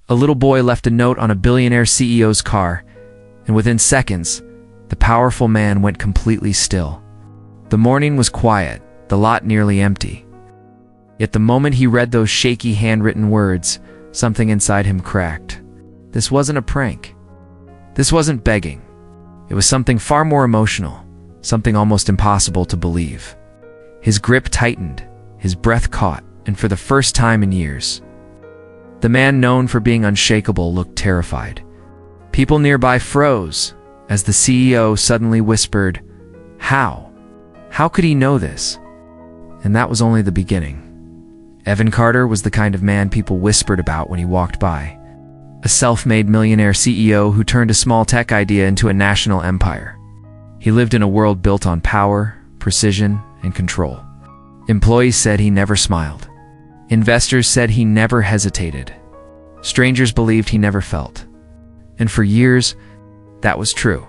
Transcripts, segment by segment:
A little boy left a note on a billionaire CEO's car, and within seconds, the powerful man went completely still. The morning was quiet, the lot nearly empty. Yet the moment he read those shaky handwritten words, something inside him cracked. This wasn't a prank. This wasn't begging. It was something far more emotional, something almost impossible to believe. His grip tightened, his breath caught, and for the first time in years, the man known for being unshakable looked terrified. People nearby froze as the CEO suddenly whispered, "How? How could he know this?" And that was only the beginning. Evan Carter was the kind of man people whispered about when he walked by. A self-made millionaire CEO who turned a small tech idea into a national empire. He lived in a world built on power, precision, and control. Employees said he never smiled. Investors said he never hesitated. Strangers believed he never felt. And for years, that was true.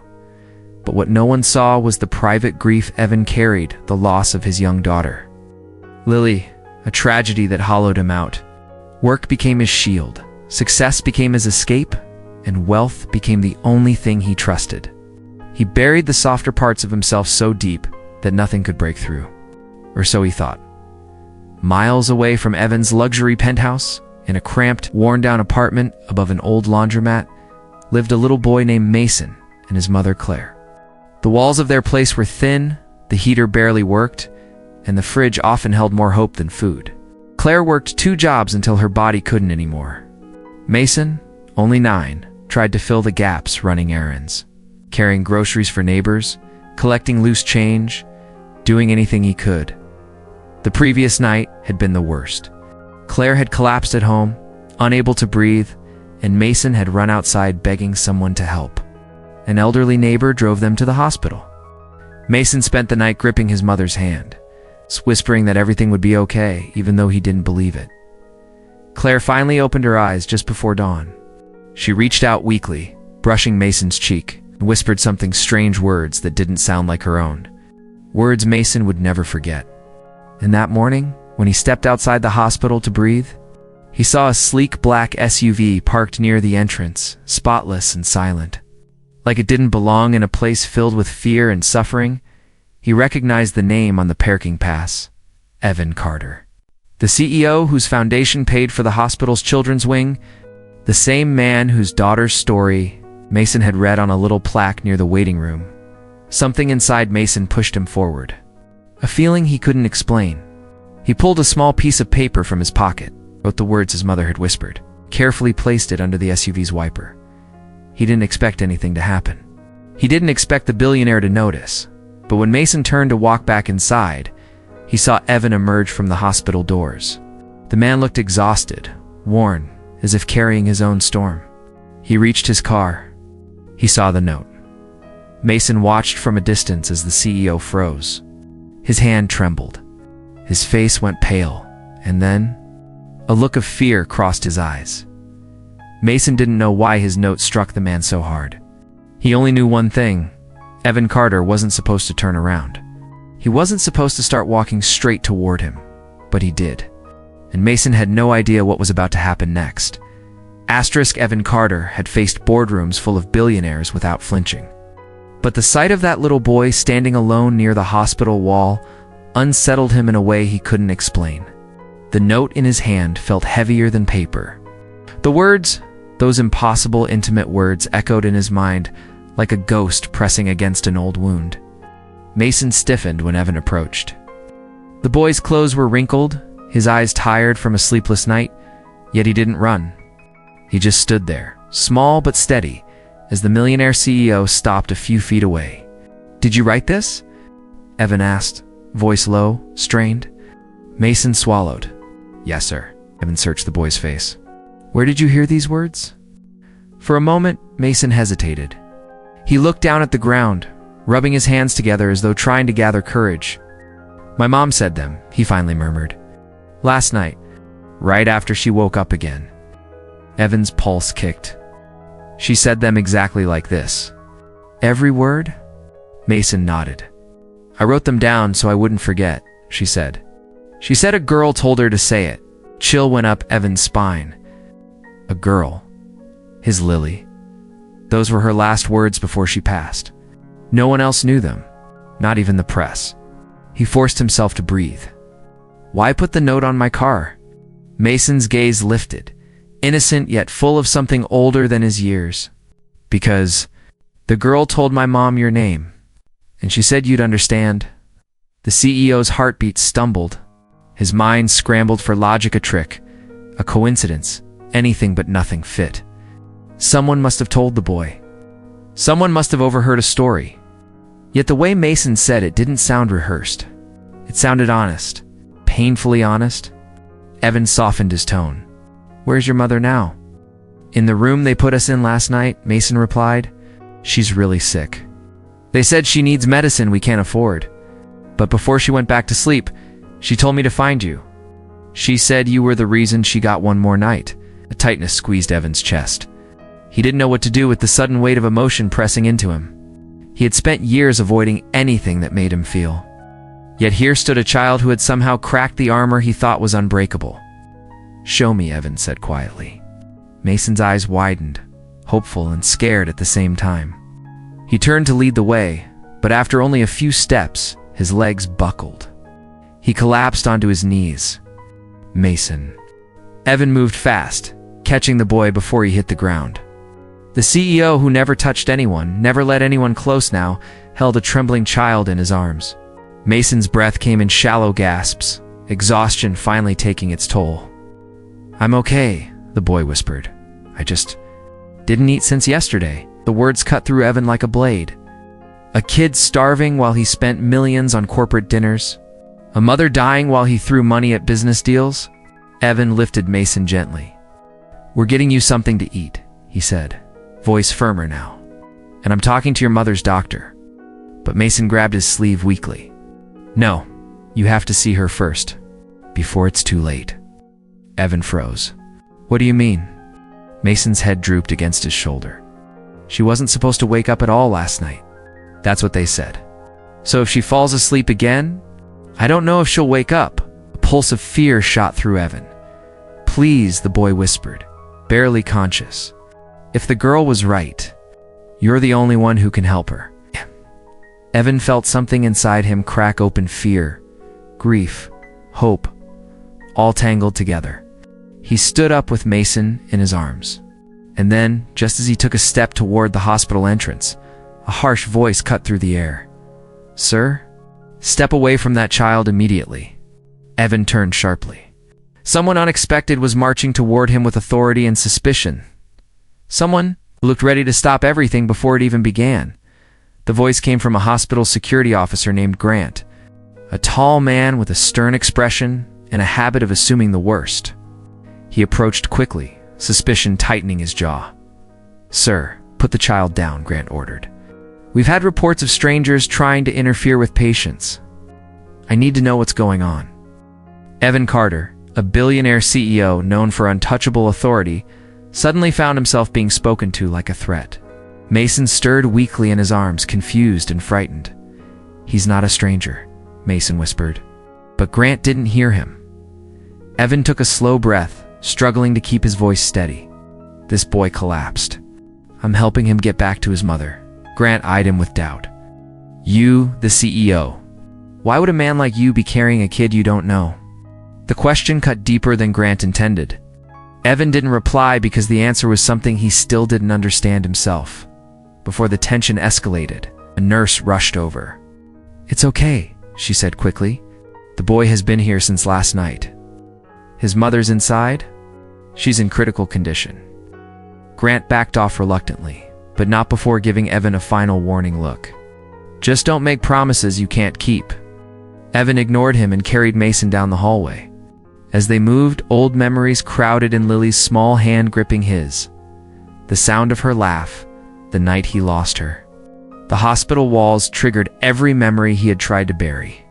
But what no one saw was the private grief Evan carried, the loss of his young daughter. Lily, a tragedy that hollowed him out. Work became his shield, success became his escape, and wealth became the only thing he trusted. He buried the softer parts of himself so deep that nothing could break through. Or so he thought. Miles away from Evan's luxury penthouse, in a cramped, worn-down apartment above an old laundromat, lived a little boy named Mason and his mother Claire. The walls of their place were thin, the heater barely worked, and the fridge often held more hope than food. Claire worked 2 jobs until her body couldn't anymore. Mason, only 9, tried to fill the gaps running errands, carrying groceries for neighbors, collecting loose change, doing anything he could. The previous night had been the worst. Claire had collapsed at home, unable to breathe, and Mason had run outside begging someone to help. An elderly neighbor drove them to the hospital. Mason spent the night gripping his mother's hand, whispering that everything would be okay, even though he didn't believe it. Claire finally opened her eyes just before dawn. She reached out weakly, brushing Mason's cheek, and whispered something strange words that didn't sound like her own. Words Mason would never forget. And that morning, when he stepped outside the hospital to breathe, he saw a sleek black SUV parked near the entrance, spotless and silent. Like it didn't belong in a place filled with fear and suffering, he recognized the name on the parking pass, Evan Carter. The CEO whose foundation paid for the hospital's children's wing, the same man whose daughter's story Mason had read on a little plaque near the waiting room. Something inside Mason pushed him forward. A feeling he couldn't explain. He pulled a small piece of paper from his pocket, wrote the words his mother had whispered, carefully placed it under the SUV's wiper. He didn't expect anything to happen. He didn't expect the billionaire to notice. But when Mason turned to walk back inside, he saw Evan emerge from the hospital doors. The man looked exhausted, worn, as if carrying his own storm. He reached his car. He saw the note. Mason watched from a distance as the CEO froze. His hand trembled. His face went pale, and then a look of fear crossed his eyes. Mason didn't know why his note struck the man so hard. He only knew one thing. Evan Carter wasn't supposed to turn around. He wasn't supposed to start walking straight toward him, but he did. And Mason had no idea what was about to happen next. Evan Carter had faced boardrooms full of billionaires without flinching. But the sight of that little boy standing alone near the hospital wall unsettled him in a way he couldn't explain. The note in his hand felt heavier than paper. The words, those impossible intimate words, echoed in his mind like a ghost pressing against an old wound. Mason stiffened when Evan approached. The boy's clothes were wrinkled, his eyes tired from a sleepless night, yet he didn't run. He just stood there, small but steady, as the millionaire CEO stopped a few feet away. "Did you write this?" Evan asked, voice low, strained. Mason swallowed. "Yes, sir." Evan searched the boy's face. "Where did you hear these words?" For a moment, Mason hesitated. He looked down at the ground, rubbing his hands together as though trying to gather courage. "My mom said them," he finally murmured. "Last night, right after she woke up again." Evan's pulse kicked. "She said them exactly like this." "Every word?" Mason nodded. "I wrote them down so I wouldn't forget," she said. "She said a girl told her to say it." Chill went up Evan's spine. A girl. His Lily. Those were her last words before she passed. No one else knew them, not even the press. He forced himself to breathe. Why put the note on my car? Mason's gaze lifted, innocent yet full of something older than his years. Because the girl told my mom your name, and she said you'd understand. The CEO's heartbeat stumbled. His mind scrambled for logic, a trick, a coincidence, anything but nothing fit. Someone must have told the boy. Someone must have overheard a story. Yet the way Mason said it didn't sound rehearsed. It sounded honest, painfully honest. Evan softened his tone. Where's your mother now? In the room they put us in last night, Mason replied. She's really sick. They said she needs medicine we can't afford. But before she went back to sleep, she told me to find you. She said you were the reason she got one more night. A tightness squeezed Evan's chest. He didn't know what to do with the sudden weight of emotion pressing into him. He had spent years avoiding anything that made him feel. Yet here stood a child who had somehow cracked the armor he thought was unbreakable. Show me, Evan said quietly. Mason's eyes widened, hopeful and scared at the same time. He turned to lead the way, but after only a few steps, his legs buckled. He collapsed onto his knees. Mason. Evan moved fast, catching the boy before he hit the ground. The CEO, who never touched anyone, never let anyone close now, held a trembling child in his arms. Mason's breath came in shallow gasps, exhaustion finally taking its toll. I'm okay, the boy whispered. I just didn't eat since yesterday. The words cut through Evan like a blade. A kid starving while he spent millions on corporate dinners. A mother dying while he threw money at business deals. Evan lifted Mason gently. We're getting you something to eat, he said, voice firmer now. And I'm talking to your mother's doctor. But Mason grabbed his sleeve weakly. No, you have to see her first, before it's too late. Evan froze. What do you mean? Mason's head drooped against his shoulder. She wasn't supposed to wake up at all last night. That's what they said. So if she falls asleep again, I don't know if she'll wake up. A pulse of fear shot through Evan. Please, the boy whispered, barely conscious. If the girl was right, you're the only one who can help her. Evan felt something inside him crack open, fear, grief, hope, all tangled together. He stood up with Mason in his arms. And then, just as he took a step toward the hospital entrance, a harsh voice cut through the air. Sir? Step away from that child immediately. Evan turned sharply. Someone unexpected was marching toward him with authority and suspicion. Someone who looked ready to stop everything before it even began. The voice came from a hospital security officer named Grant, a tall man with a stern expression and a habit of assuming the worst. He approached quickly, suspicion tightening his jaw. Sir, put the child down, Grant ordered. We've had reports of strangers trying to interfere with patients. I need to know what's going on. Evan Carter, a billionaire CEO known for untouchable authority, suddenly found himself being spoken to like a threat. Mason stirred weakly in his arms, confused and frightened. He's not a stranger, Mason whispered. But Grant didn't hear him. Evan took a slow breath, struggling to keep his voice steady. This boy collapsed. I'm helping him get back to his mother. Grant eyed him with doubt. You, the CEO. Why would a man like you be carrying a kid you don't know? The question cut deeper than Grant intended. Evan didn't reply because the answer was something he still didn't understand himself. Before the tension escalated, a nurse rushed over. It's okay, she said quickly. The boy has been here since last night. His mother's inside? She's in critical condition. Grant backed off reluctantly, but not before giving Evan a final warning look. Just don't make promises you can't keep. Evan ignored him and carried Mason down the hallway. As they moved, old memories crowded in Lily's small hand gripping his. The sound of her laugh, the night he lost her. The hospital walls triggered every memory he had tried to bury.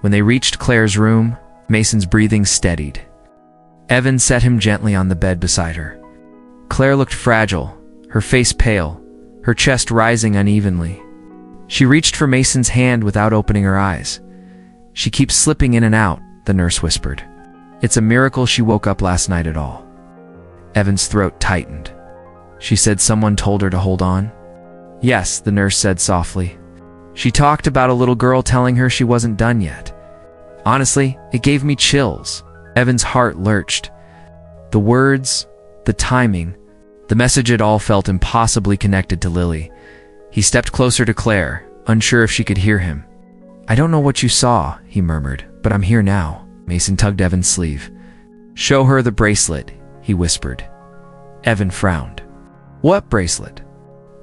When they reached Claire's room, Mason's breathing steadied. Evan set him gently on the bed beside her. Claire looked fragile, her face pale, her chest rising unevenly. She reached for Mason's hand without opening her eyes. She keeps slipping in and out, the nurse whispered. It's a miracle she woke up last night at all. Evan's throat tightened. She said someone told her to hold on. Yes, the nurse said softly. She talked about a little girl telling her she wasn't done yet. Honestly, it gave me chills. Evan's heart lurched. The words, the timing, the message, it all felt impossibly connected to Lily. He stepped closer to Claire, unsure if she could hear him. I don't know what you saw, he murmured, but I'm here now. Mason tugged Evan's sleeve. Show her the bracelet, he whispered. Evan frowned. What bracelet?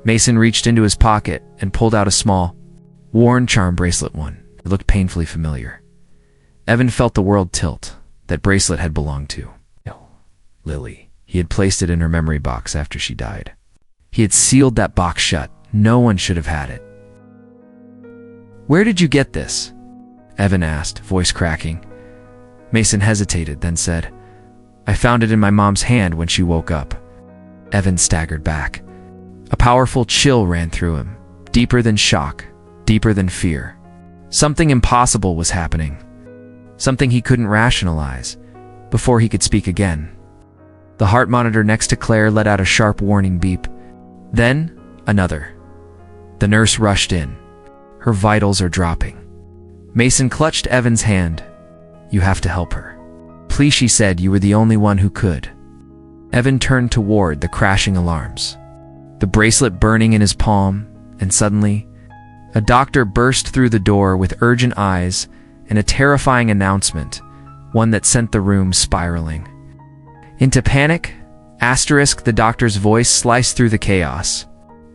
Mason reached into his pocket and pulled out a small, worn charm bracelet one. It looked painfully familiar. Evan felt the world tilt. That bracelet had belonged to Lily. He had placed it in her memory box after she died. He had sealed that box shut. No one should have had it. Where did you get this? Evan asked, voice cracking. Mason hesitated, then said, I found it in my mom's hand when she woke up. Evan staggered back. A powerful chill ran through him, deeper than shock, deeper than fear. Something impossible was happening. Something he couldn't rationalize before he could speak again. The heart monitor next to Claire let out a sharp warning beep. Then, another. The nurse rushed in. Her vitals are dropping. Mason clutched Evan's hand. You have to help her. Please, she said, you were the only one who could. Evan turned toward the crashing alarms, the bracelet burning in his palm, and suddenly, a doctor burst through the door with urgent eyes and a terrifying announcement, one that sent the room spiraling. Into panic, the doctor's voice sliced through the chaos.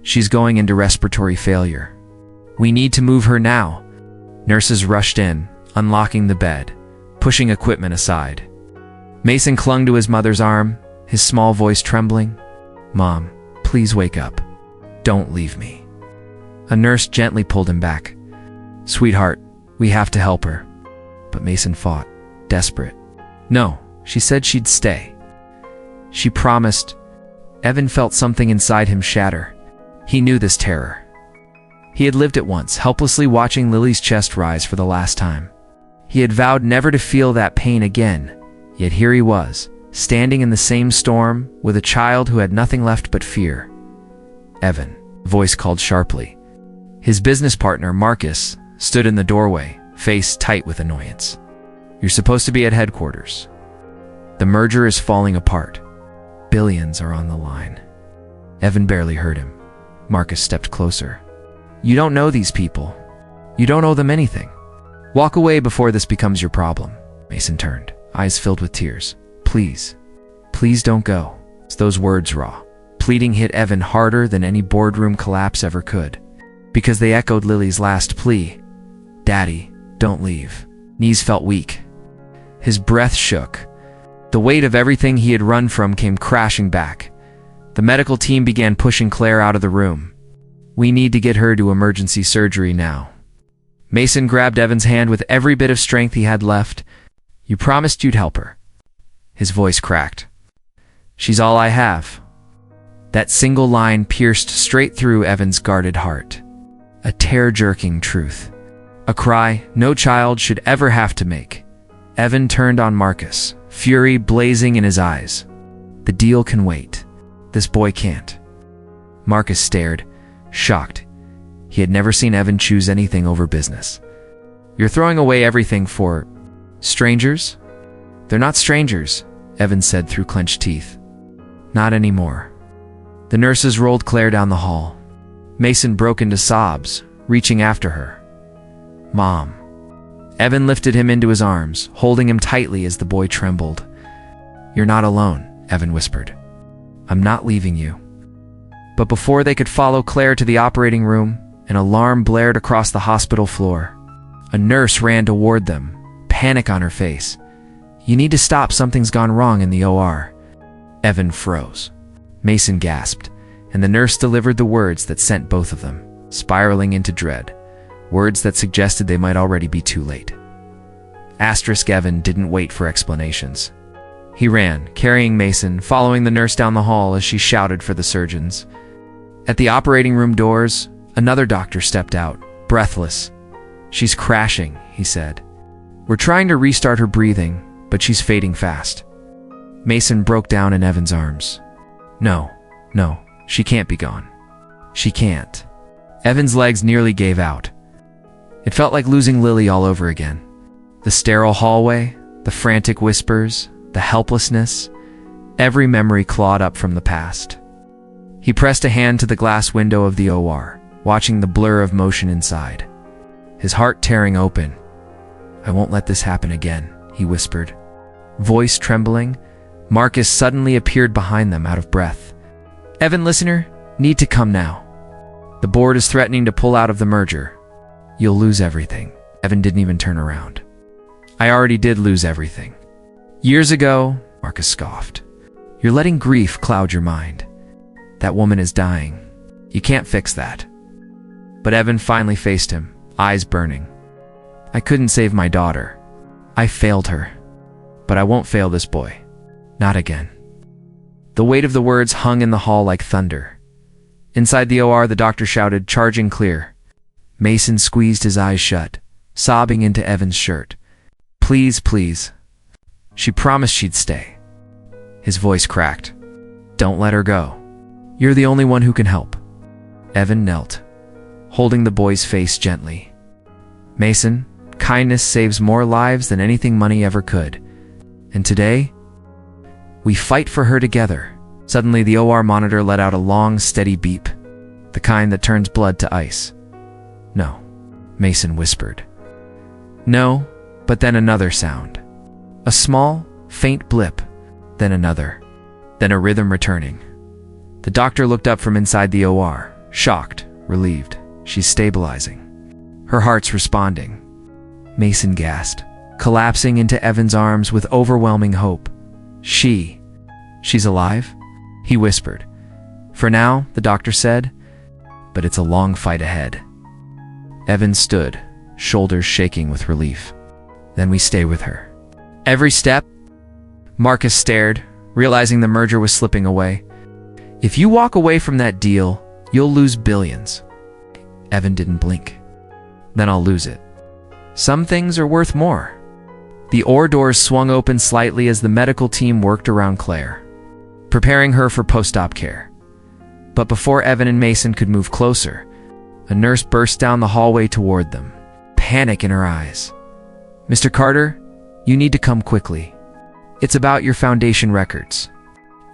She's going into respiratory failure. We need to move her now. Nurses rushed in, unlocking the bed, pushing equipment aside. Mason clung to his mother's arm, his small voice trembling. Mom, please wake up. Don't leave me. A nurse gently pulled him back. Sweetheart, we have to help her. But Mason fought, desperate. No, she said she'd stay. She promised. Evan felt something inside him shatter. He knew this terror. He had lived it once, helplessly watching Lily's chest rise for the last time. He had vowed never to feel that pain again, yet here he was, standing in the same storm with a child who had nothing left but fear. Evan, voice called sharply. His business partner, Marcus, stood in the doorway, face tight with annoyance. You're supposed to be at headquarters. The merger is falling apart. Billions are on the line. Evan barely heard him. Marcus stepped closer. You don't know these people. You don't owe them anything. Walk away before this becomes your problem. Mason turned, eyes filled with tears. Please, please don't go. Those words, raw, pleading, hit Evan harder than any boardroom collapse ever could, because they echoed Lily's last plea. Daddy, don't leave. Knees felt weak. His breath shook. The weight of everything he had run from came crashing back. The medical team began pushing Claire out of the room. We need to get her to emergency surgery now. Mason grabbed Evan's hand with every bit of strength he had left. You promised you'd help her. His voice cracked. She's all I have. That single line pierced straight through Evan's guarded heart. A tear-jerking truth. A cry no child should ever have to make. Evan turned on Marcus, fury blazing in his eyes. The deal can wait. This boy can't. Marcus stared, shocked. He had never seen Evan choose anything over business. You're throwing away everything for strangers? They're not strangers, Evan said through clenched teeth. Not anymore. The nurses rolled Claire down the hall. Mason broke into sobs, reaching after her. Mom. Evan lifted him into his arms, holding him tightly as the boy trembled. You're not alone, Evan whispered. I'm not leaving you. But before they could follow Claire to the operating room, an alarm blared across the hospital floor. A nurse ran toward them, panic on her face. You need to stop, something's gone wrong in the OR. Evan froze. Mason gasped, and the nurse delivered the words that sent both of them spiraling into dread. Words that suggested they might already be too late. Evan didn't wait for explanations. He ran, carrying Mason, following the nurse down the hall as she shouted for the surgeons. At the operating room doors, another doctor stepped out, breathless. She's crashing, he said. We're trying to restart her breathing, but she's fading fast. Mason broke down in Evan's arms. No, She can't be gone. She can't. Evan's legs nearly gave out. It felt like losing Lily all over again. The sterile hallway, the frantic whispers, the helplessness, every memory clawed up from the past. He pressed a hand to the glass window of the OR, watching the blur of motion inside. His heart tearing open. "I won't let this happen again," he whispered. Voice trembling, Marcus suddenly appeared behind them, out of breath. "Evan, listener, need to come now. The board is threatening to pull out of the merger. You'll lose everything." Evan didn't even turn around. "I already did lose everything. Years ago," Marcus scoffed. "You're letting grief cloud your mind. That woman is dying. You can't fix that." But Evan finally faced him, eyes burning. "I couldn't save my daughter. I failed her. But I won't fail this boy. Not again." The weight of the words hung in the hall like thunder. Inside the OR, the doctor shouted, charging clear. Mason squeezed his eyes shut, sobbing into Evan's shirt. "Please, please." She promised she'd stay. His voice cracked. "Don't let her go. You're the only one who can help." Evan knelt, holding the boy's face gently. "Mason, kindness saves more lives than anything money ever could. And today, we fight for her together." Suddenly, the OR monitor let out a long, steady beep, the kind that turns blood to ice. "No," Mason whispered. "No," but then another sound. A small, faint blip, then another, then a rhythm returning. The doctor looked up from inside the OR, shocked, relieved. "She's stabilizing. Her heart's responding." Mason gasped, collapsing into Evan's arms with overwhelming hope. She's alive?" he whispered. "For now," the doctor said, "but it's a long fight ahead." Evan stood, shoulders shaking with relief. "Then we stay with her. Every step?" Marcus stared, realizing the merger was slipping away. "If you walk away from that deal, you'll lose billions." Evan didn't blink. "Then I'll lose it. Some things are worth more." The OR doors swung open slightly as the medical team worked around Claire, preparing her for post-op care. But before Evan and Mason could move closer, a nurse burst down the hallway toward them, panic in her eyes. "Mr. Carter, you need to come quickly. It's about your foundation records.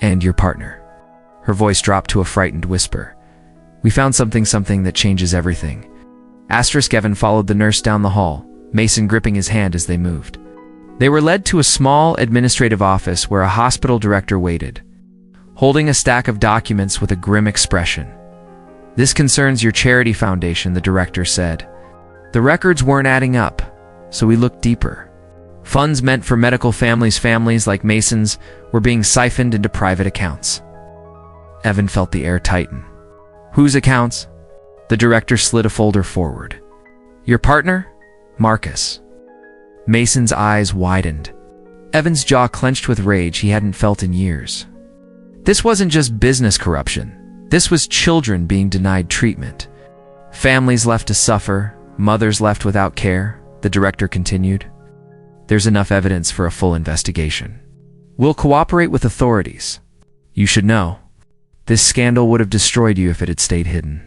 And your partner." Her voice dropped to a frightened whisper. "We found something that changes everything." Evan followed the nurse down the hall, Mason gripping his hand as they moved. They were led to a small administrative office where a hospital director waited, holding a stack of documents with a grim expression. "This concerns your charity foundation," the director said. "The records weren't adding up, so we looked deeper. Funds meant for medical families like Mason's were being siphoned into private accounts." Evan felt the air tighten. "Whose accounts?" The director slid a folder forward. "Your partner? Marcus." Mason's eyes widened. Evan's jaw clenched with rage he hadn't felt in years. This wasn't just business corruption. This was children being denied treatment. Families left to suffer, mothers left without care, the director continued. "There's enough evidence for a full investigation. We'll cooperate with authorities. You should know, this scandal would have destroyed you if it had stayed hidden."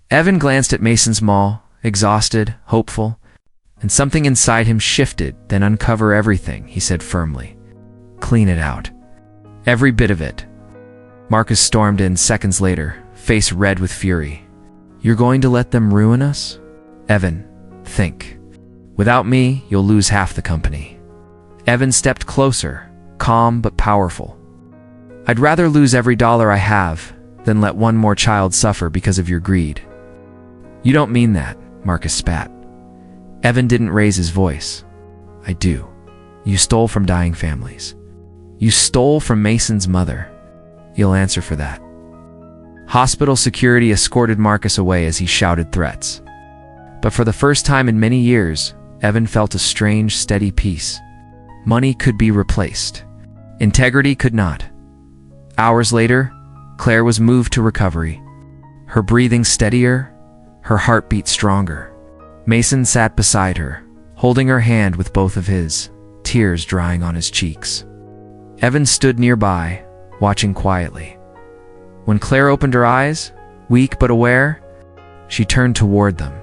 Evan glanced at Mason's maw, exhausted, hopeful, and something inside him shifted. "Then uncover everything," he said firmly. "Clean it out. Every bit of it." Marcus stormed in seconds later, face red with fury. "You're going to let them ruin us? Evan, think. Without me, you'll lose half the company." Evan stepped closer, calm but powerful. "I'd rather lose every dollar I have than let one more child suffer because of your greed." "You don't mean that," Marcus spat. Evan didn't raise his voice. "I do. You stole from dying families. You stole from Mason's mother. You'll answer for that." Hospital security escorted Marcus away as he shouted threats. But for the first time in many years, Evan felt a strange, steady peace. Money could be replaced. Integrity could not. Hours later, Claire was moved to recovery. Her breathing steadier, her heartbeat stronger. Mason sat beside her, holding her hand with both of his, tears drying on his cheeks. Evan stood nearby, watching quietly. When Claire opened her eyes, weak but aware, she turned toward them.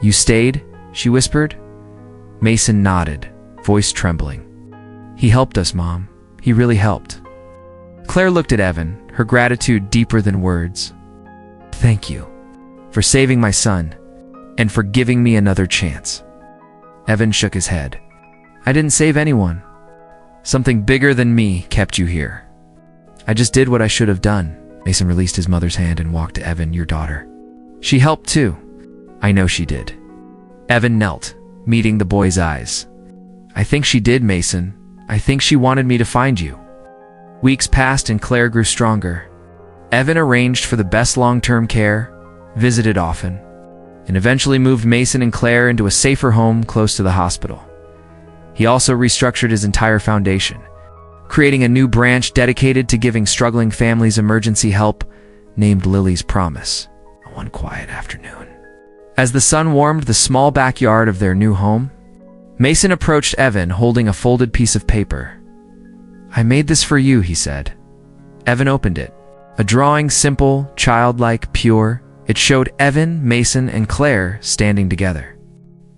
"You stayed?" she whispered. Mason nodded, voice trembling. "He helped us, Mom. He really helped." Claire looked at Evan, her gratitude deeper than words. "Thank you for saving my son and for giving me another chance." Evan shook his head. "I didn't save anyone. Something bigger than me kept you here. I just did what I should have done." Mason released his mother's hand and walked to Evan, "Your daughter. She helped too." "I know she did." Evan knelt, meeting the boy's eyes. "I think she did, Mason. I think she wanted me to find you." Weeks passed and Claire grew stronger. Evan arranged for the best long-term care, visited often, and eventually moved Mason and Claire into a safer home close to the hospital. He also restructured his entire foundation, creating a new branch dedicated to giving struggling families emergency help, named Lily's Promise. One quiet afternoon, as the sun warmed the small backyard of their new home, Mason approached Evan holding a folded piece of paper. "I made this for you," he said. Evan opened it. A drawing, simple, childlike, pure. It showed Evan, Mason, and Claire standing together.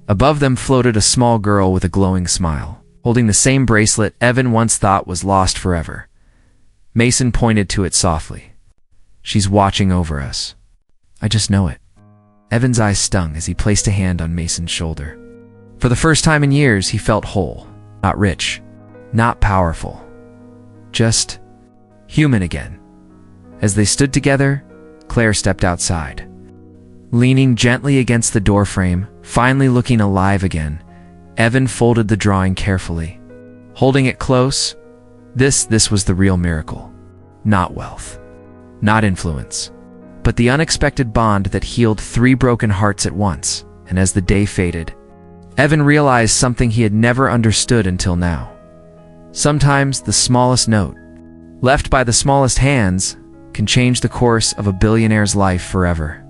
Above them floated a small girl with a glowing smile, holding the same bracelet Evan once thought was lost forever. Mason pointed to it softly. "She's watching over us. I just know it." Evan's eyes stung as he placed a hand on Mason's shoulder. For the first time in years, he felt whole, not rich, not powerful, just human again. As they stood together, Claire stepped outside. Leaning gently against the doorframe, finally looking alive again, Evan folded the drawing carefully. Holding it close, this was the real miracle. Not wealth, not influence, but the unexpected bond that healed 3 broken hearts at once. And as the day faded, Evan realized something he had never understood until now. Sometimes the smallest note, left by the smallest hands, can change the course of a billionaire's life forever.